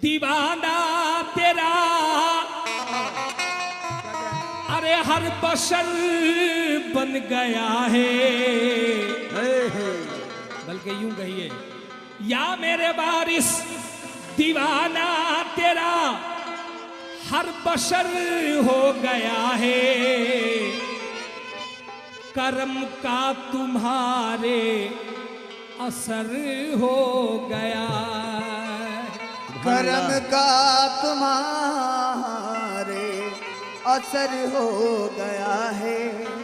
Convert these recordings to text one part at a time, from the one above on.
दीवाना तेरा, अरे हर बशर बन गया है। बल्कि यूं कहिए, या मेरे बारिश दीवाना तेरा हर बशर हो गया है। करम का तुम्हारे असर हो गया, करम का तुम्हारे असर हो गया है।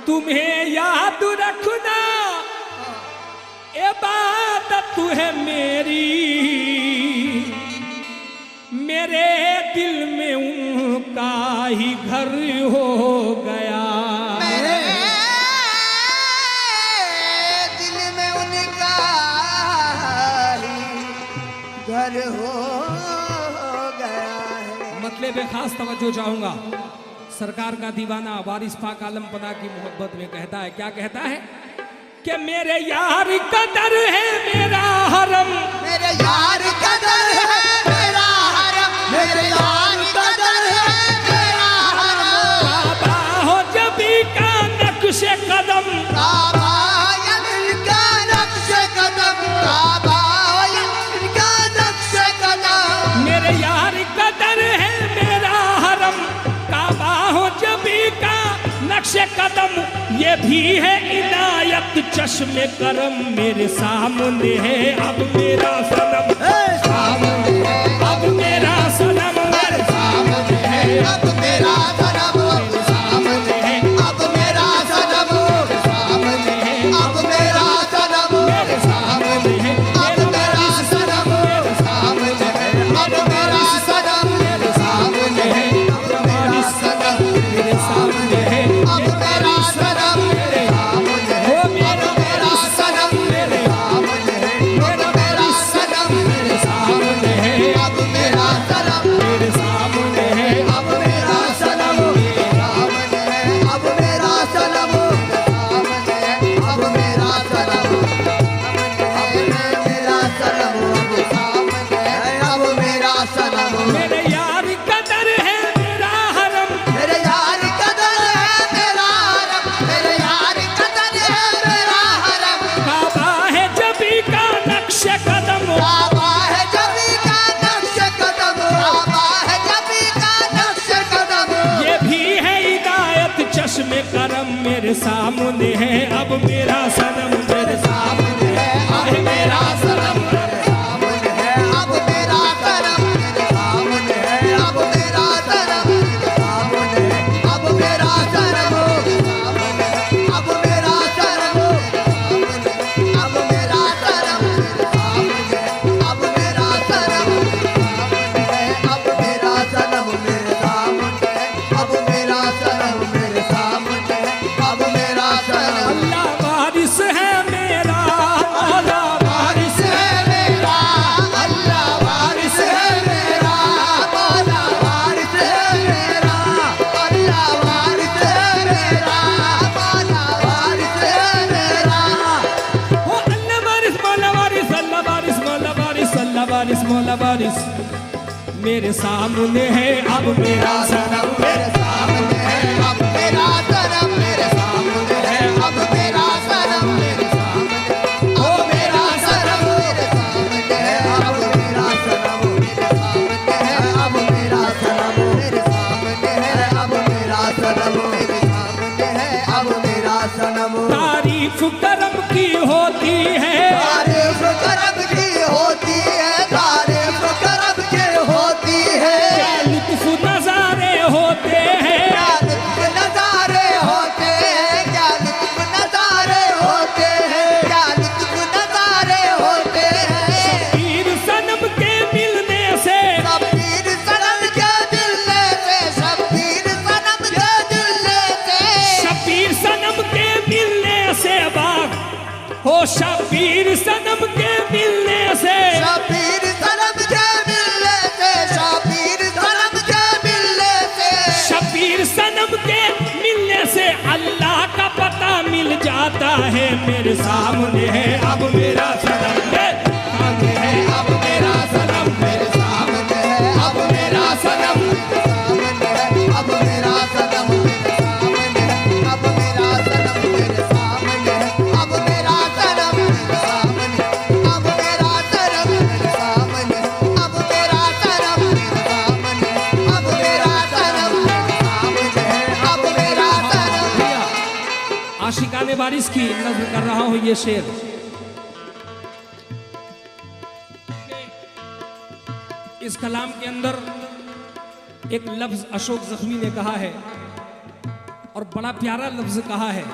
तुम्हें याद रखना इबादत है मेरी, मेरे दिल में उनका ही घर हो गया। मेरे दिल में उनका ही घर हो गया है। मतलब खास तवज्जो चाहूंगा। सरकार का दीवाना वारिस पाक आलम पना की मोहब्बत में कहता है, क्या कहता है कि मेरे यार का दर है मेरा हरम, मेरे यार का दर है मेरा हरम, मेरे यार का दर है मेरा हरम। काबा हो जबी का नक्शे कदम, काबा या दिल का नक्शे कदम, काबा या दिल का नक्शे कदम। मेरे यार का दर है मेरा हरम, काबा हो जबी का नक्शे कदम। ये भी है इनायत चश्मे करम, मेरे सामने है अब मेरा सनम, सामने है अब मेरा सनम, मेरे सामने है अब मेरा सनम, सामने है अब मेरा सनम, सामने है अब मेरा सनम, मेरे सामने है अब मेरा सनम, सामने है अब मेरा सनम, मेरे सामने है अब मेरा सनम, मेरे सामने है अब मेरा सनम, मेरे सामने है अब मेरा सनम, मेरे सामने है अब मेरा सनम, मेरे सामने है अब मेरा सनम, मेरे सामने है अब मेरा सनम, मेरे सामने है अब मेरा सनम, सामने है अब मेरा सनम, मेरा सनम अब सामने है अब मेरा सनम। मेरे यार का दर है मेरा हरम, मेरे यार का दर है मेरा हरम, मेरे यार का दर है मेरा हरम। काबा है जबी का नक्शे कदम, काबा है जबी का नक्शे कदम, काबा है जबी का नक्शे कदम। ये भी है हिदायत चश्मे करम, मेरे सामने है अब मेरा सनम, मेरे सामने है अब मेरा सनम, मेरे सामने है अब मेरा सनम, मेरे सामने है अब मेरा सनम, मेरे सामने है अब मेरा सनम, सामने है अब मेरा सनम, सामने अब मेरा सनम, मेरे सामने है अब मेरा सनम, सामने है अब मेरा सनम, मेरे सामने है अब मेरा सनम, मेरे सामने है अब मेरा सनम। अल्लाह वारिस है मेरा, अल्लाह वारिस है मेरा अल्लाह वारिस है मेरा, मौला वारिस है मेरा, अल्लाह वारिस है मेरा, मौला वारिस है मेरा। ओ अल्लाह वारिस मौला वारिस, अल्लाह वारिस मौला वारिस, अल्लाह वारिस मौला वारिस। मेरे सामने है अब मेरा सनम, मेरे सामने है अब मेरा सनम, मेरे सामने है अब मेरा सनम, मेरे सामने अब मेरा सनम, मेरे सामने है अब मेरा सनम, मेरे सामने है अब मेरा सनम, मेरे सामने है अब मेरा सनम, मेरे सामने है अब मेरा सनम। तारीफ करम की होती है, तारीफ करम की होती है, तारीफ करम की होती है। क्या लुत्फ नजारे होते हैं, क्या लुत्फ नजारे होते हैं, क्या लुत्फ नजारे होते हैं, क्या लुत्फ नजारे होते हैं। पीर सनम के मिलने से, शब्बीर सनम के मिलने से, शब्बीर सनम के मिलने से, शबीर सनम के मिलने से बाग हो, शबीर सनम के मिलने से, शब्बीर सनम के मिलने से, शब्बीर सनम के मिलने से, शबीर सनम के मिलने से अल्लाह का पता मिल जाता है। मेरे सामने है अब मेरा सनम, सामने है अब मेरा सनम, मेरे सामने है वारिस की नज़्म कर रहा हूं ये शेर। इस कलाम के अंदर एक लफ्ज अशोक जख्मी ने कहा है और बड़ा प्यारा लफ्ज कहा है,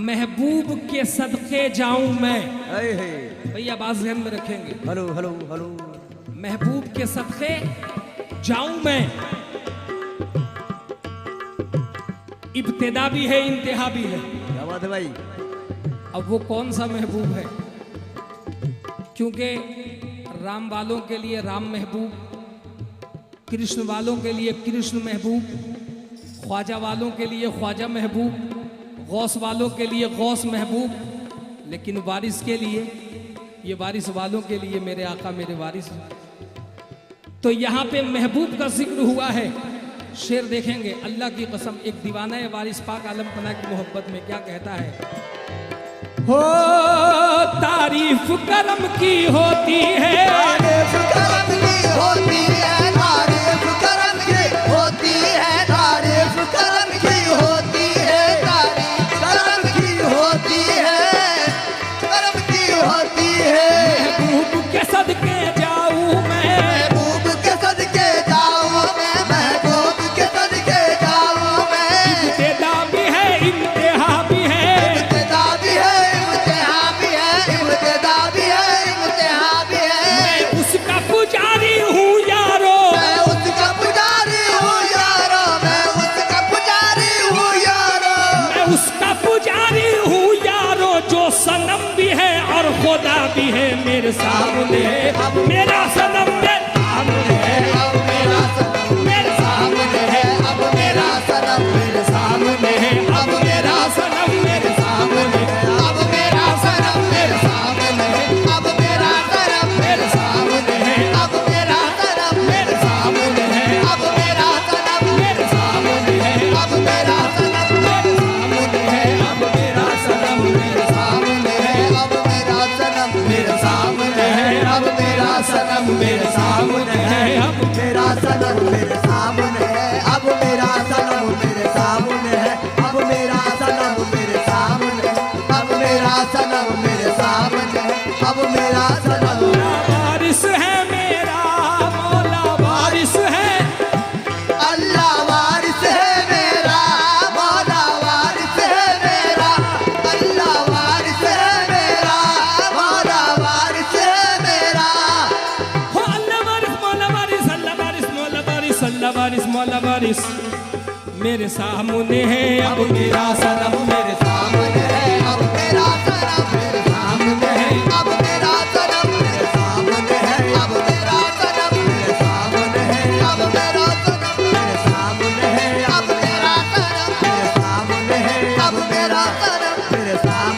महबूब के सदके जाऊं मैं। भैया बात ध्यान में रखेंगे। Hello hello hello. महबूब के सदके जाऊं मैं, इब्तिदा भी है इंतहा भी है। क्या बात है भाई। अब वो कौन सा महबूब है? क्योंकि राम वालों के लिए राम महबूब, कृष्ण वालों के लिए कृष्ण महबूब, ख्वाजा वालों के लिए ख्वाजा महबूब, गौस वालों के लिए गौस महबूब, लेकिन वारिस के लिए, ये वारिस वालों के लिए मेरे आका मेरे वारिस। तो यहाँ पे महबूब का जिक्र हुआ है। शेर देखेंगे, अल्लाह की कसम, एक दीवाना है वारिस पाक आलम पना की मोहब्बत में क्या कहता है, हो तारीफ करम की होती है, तारीफ करम की होती है, तारीफ करम की होती है, तारीफ करम की होती है, तारीफ करम की होती है, करम की होती है। महबूब के सदके जाऊं मैं, महबूब के सदके जाऊं मैं, महबूब के सदके जाऊं मैं। इब्तिदा भी है इंतहा भी है, इब्तिदा भी है इम्तिहा भी है, इब्तिदा भी है इम्तिहा भी है। मैं उसका पुजारी हूँ यारो, मैं उसका पुजारी हूँ यारो, मैं उसका पुजारी हूँ यारो, मैं उसका पुजारी हूँ यारो, जो सनम भी है और खुदा भी है मेरे सामने, मेरा सनम मेरे सामने है, अब मेरा सनम मेरे सामने है, अब मेरा सनम मेरे सामने है, अब मेरा सनम मेरे सामने है, अब मेरा सनम मेरे सामने है, अब मेरा सनम मेरे सामने है, अब मेरा सनम मेरे सामने है, अब मेरा सनम मेरे सामने है, अब मेरा सनम मेरे सामने है, अब मेरा सनम मेरे सामने है, अब मेरा सनम मेरे सामने है, अब मेरा सनम मेरे सामने है, अब मेरा सनम मेरे सामने है, अब मेरा सनम मेरे सामने है, अब मेरा सनम मेरे सामने है, अब मेरा सनम मेरे सामने है, अब मेरा सनम। वारिस है मेरा मौला वारिस है, अल्लाह वारिस है मेरा, मौला वारिस है मेरा, अल्लाह वारिस है मेरा, मौला वारिस है मेरा। हो अल्लाह वारिस मौला वारिस, अल्लाह वारिस मौला वारिस, अल्लाह वारिस मौला वारिस मेरे सामने है, अब मेरा सनम मेरे सामने है, अब मेरा सनम मेरे सामने है, अब मेरा सनम मेरे सामने है, अब मेरा सनम मेरे सामने है, अब मेरा सनम मेरे सामने है, अब मेरा सनम मेरे सामने है, अब मेरा सनम मेरे सामने है,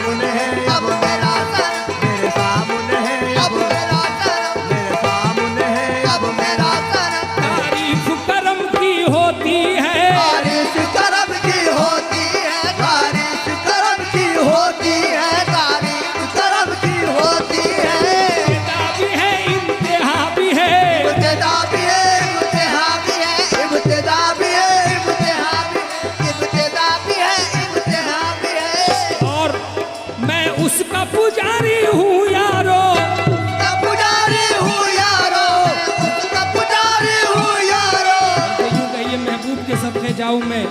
अब मेरा सनम मेरे सामने है, अब मेरा सनम मेरे सामने है, अब मेरा सनम। तारीफ करम की होती है, तारीफ करम की होती है, तारीफ करम की होती है, तारीफ करम की होती है। इब्तिदा भी है इंतहा भी है, इब्तिदा भी है इम्तिहा भी है, इब्तिदा भी है इम्तिहा भी है, इब्तिदा भी है इम्तिहा भी है। और मैं उसका पुजारी हूँ यारो, उसका पुजारी हूँ यारो, उसका पुजारी हूँ यारो। तो यूं कहिए महबूब के सदके जाऊं मैं,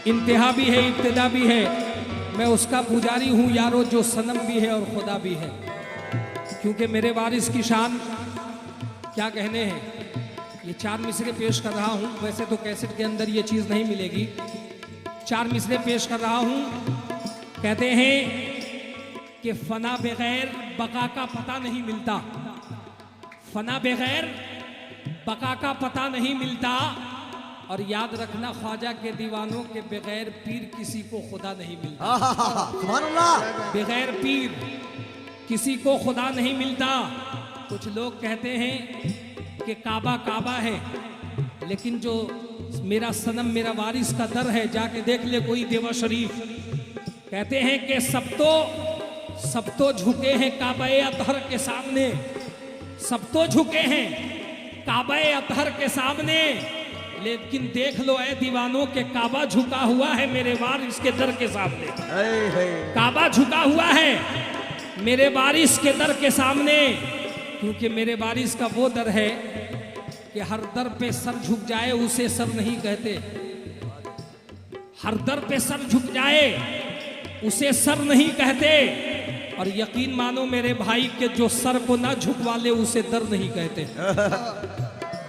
इंतहा भी है इब्तिदा भी है, मैं उसका पुजारी हूँ यारो, जो सनम भी है और खुदा भी है। क्योंकि मेरे वारिस की शान क्या कहने हैं। ये 4 मिसरे पेश कर रहा हूँ, वैसे तो कैसेट के अंदर ये चीज़ नहीं मिलेगी। 4 मिसरे पेश कर रहा हूँ। कहते हैं कि फना बगैर बका का पता नहीं मिलता, फना बगैर बका का पता नहीं मिलता, और याद रखना ख्वाजा के दीवानों के बगैर पीर किसी को खुदा नहीं मिलता। सुभान अल्लाह। बगैर पीर किसी को खुदा नहीं मिलता। कुछ लोग कहते हैं कि काबा काबा है, लेकिन जो मेरा सनम मेरा वारिस का दर है, जाके देख ले कोई देवा शरीफ। कहते हैं कि सब तो झुके हैं काबा अतहर के सामने, सब तो झुके हैं काबा अतहर के सामने, लेकिन देख लो ऐ दीवानों के काबा झुका हुआ है मेरे वारिस के दर के सामने। काबा झुका हुआ है मेरे वारिस के दर के सामने, क्योंकि मेरे वारिस का वो दर है कि हर दर पे सर झुक जाए उसे सर नहीं कहते। हर दर पे सर झुक जाए उसे सर नहीं कहते। और यकीन मानो मेरे भाई के जो सर को ना झुकवा ले उसे दर नहीं कहते।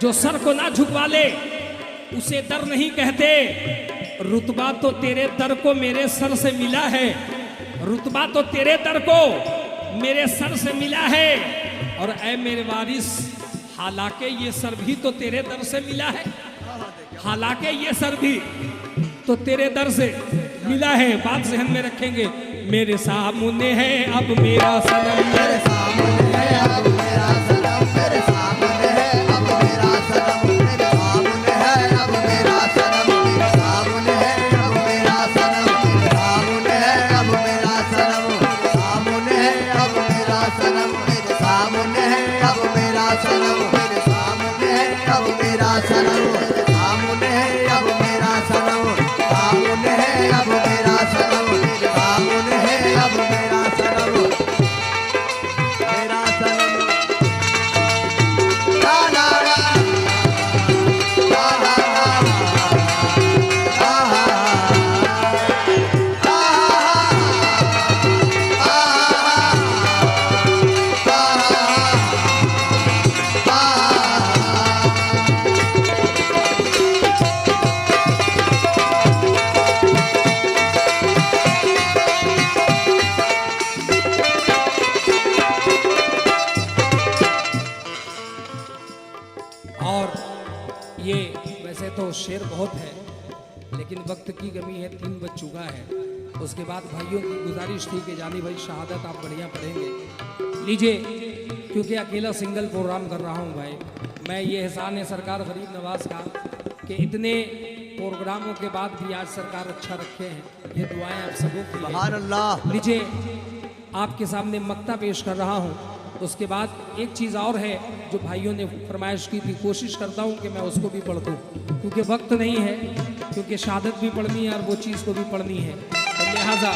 जो सर को ना झुकवा ले उसे दर नहीं कहते। रुतबा तो तेरे दर को मेरे सर से मिला है, रुतबा तो तेरे दर को मेरे सर से मिला है। और ऐ मेरे वारिस, हालांकि ये सर भी तो तेरे दर से मिला है, हालांकि ये सर भी तो तेरे दर से मिला है। बात जहन में रखेंगे। मेरे सामने है अब मेरा सनम, मेरे सामने है अब मेरा सनम, मेरे सामने है अब मेरा सनम, मेरे सामने है अब मेरा सनम, मेरे सामने है अब मेरा सनम, मेरे सामने है अब मेरा सनम, सामने है अब मेरा सनम, मेरे सामने है अब मेरा सनम, मेरे सामने है अब मेरा सनम, सामने है अब मेरा सनम, सामने है अब मेरा सनम, सामने है अब मेरा सनम, मेरा सनम। ला ला ला ला ला और ये वैसे तो शेर बहुत है लेकिन वक्त की कमी है, 3 बज चुका है। उसके बाद भाइयों की गुजारिश थी कि जानी भाई शहादत आप बढ़िया पढ़ेंगे। लीजिए, क्योंकि अकेला सिंगल प्रोग्राम कर रहा हूँ भाई, मैं ये एहसान है सरकार गरीब नवाज का कि इतने प्रोग्रामों के बाद भी आज सरकार अच्छा रखे हैं। ये दुआएं आप सबों के लिए। सुभान अल्लाह। लीजिए, आपके सामने मक्ता पेश कर रहा हूँ। उसके बाद एक चीज़ और है जो भाइयों ने फरमाइश की थी, कोशिश करता हूँ कि मैं उसको भी पढ़ दूँ क्योंकि वक्त नहीं है, क्योंकि शहादत भी पढ़नी है और वो चीज़ को भी पढ़नी है, तो लिहाजा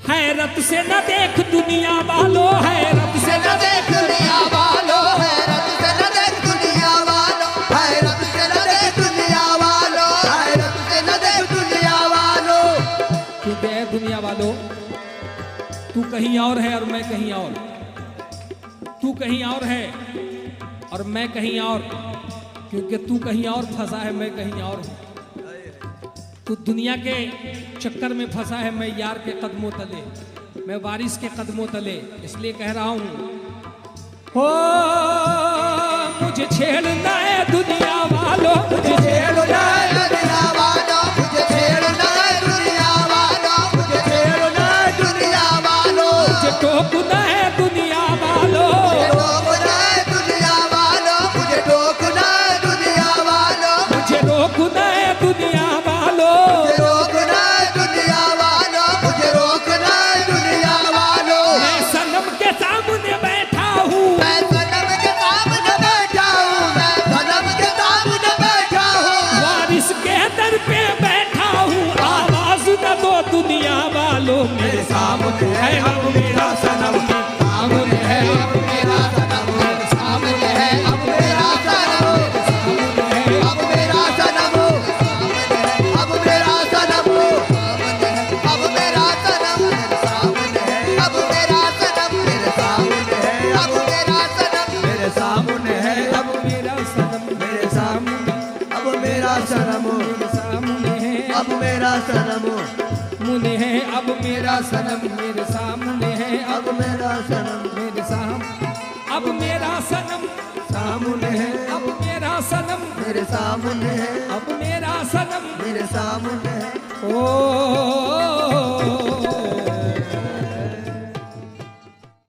हैरत से न देख दुनिया वालों, हैरत से न देख दुनिया वालों, हैरत से न देख दुनिया वालों, हैरत से न देख दुनिया वालों, हैरत से न देख दुनिया वालों। क्योंकि है दुनिया वालों, तू कहीं और है और मैं कहीं और, तू कहीं और है और मैं कहीं और, क्योंकि तू कहीं और फंसा है मैं कहीं और हूँ। तू दुनिया के चक्कर में फंसा है, मैं यार के कदमों तले, मैं वारिस के कदमों तले। इसलिए कह रहा हूँ, हो मुझे छेड़ना है दुनिया वालों, मुझे छेड़ना है दुनिया वालों, मुझे छेड़ना है दुनिया वालों, मुझे छेड़ना है दुनिया वालों, मुझे टोकना है दुनिया वालों, टोकना है दुनिया वालों, मुझे टोकना है दुनिया वालों, मुझे रोकना है दुनिया वालों, मुझे रोकना है दुनिया वालों, मुझे रोकना है दुनिया वालों। मैं सनम के सामने बैठा हूँ, मैं सनम के सामने बैठा हूँ, मैं सनम के सामने बैठा हूँ, वारिस के दर पे बैठा हूँ। आवाज न दो दुनिया वालों, मेरे सामने है अब मेरा सनम, सामने है अब मेरा सनम, मेरे सामने है अब मेरा सनम, अब मेरा सनम, अब मेरा सनम, अब मेरा सनम, मेरे सामने है अब मेरा सनम, मेरे सामने है अब मेरा सनम, मेरे सामने है अब मेरा सनम, मेरे सामने अब मेरा सनम, मेरे सामने है अब मेरा सनम, मुने है अब मेरा सनम, मेरे सामने है अब मेरा सनम, मेरे साम अब मेरा सनम, सामने है अब मेरा सनम, मेरे सामने है अब मेरा सनम। मेरे सामने है। ओ